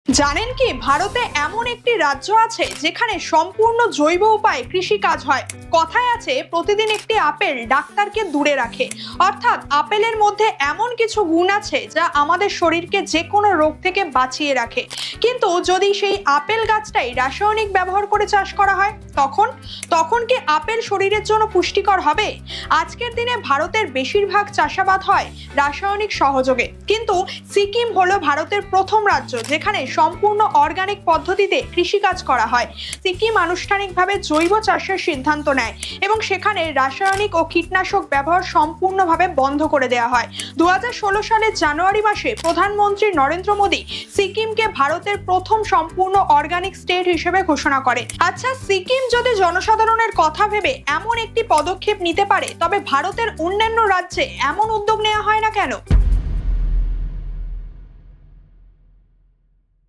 জানেন কি ভারতে এমন একটি রাজ্য আছে যেখানে সম্পূর্ণ জৈব উপায়ে কৃষি কাজ হয়। কথায় আছে প্রতিদিন একটি আপেল ডাক্তারকে দূরে রাখে। অর্থাৎ আপেলের মধ্যে এমন কিছু গুণ আছে যা আমাদের শরীরকে যে কোনো রোগ থেকে বাঁচিয়ে রাখে। কিন্তু যদি সেই আপেল গাছটাই রাসায়নিক ব্যবহার করে চাষ করা হয় তখন কি আপেল শরীরের জন্য পুষ্টিকর হবে? আজকের দিনে ভারতের বেশিরভাগ চাষাবাদ হয় রাসায়নিক সহযোগে, কিন্তু সিকিম হলো ভারতের প্রথম রাজ্য যেখানে সম্পূর্ণ অর্গানিক পদ্ধতিতে কৃষিকাজ করা হয়। সিকিম আনুষ্ঠানিকভাবে জৈব চাষের সিদ্ধান্ত নেয় এবং সেখানে রাসায়নিক ও কীটনাশক ব্যবহার সম্পূর্ণভাবে বন্ধ করে দেওয়া হয়। 2016 সালের জানুয়ারি মাসে প্রধানমন্ত্রী নরেন্দ্র মোদী সিকিমকে ভারতের প্রথম সম্পূর্ণ অর্গানিক স্টেট হিসেবে ঘোষণা করে। আচ্ছা, সিকিম যদি জনসাধারণের কথা ভেবে এমন একটি পদক্ষেপ নিতে পারে, তবে ভারতের অন্যান্য রাজ্যে এমন উদ্যোগ নেওয়া হয় না কেন?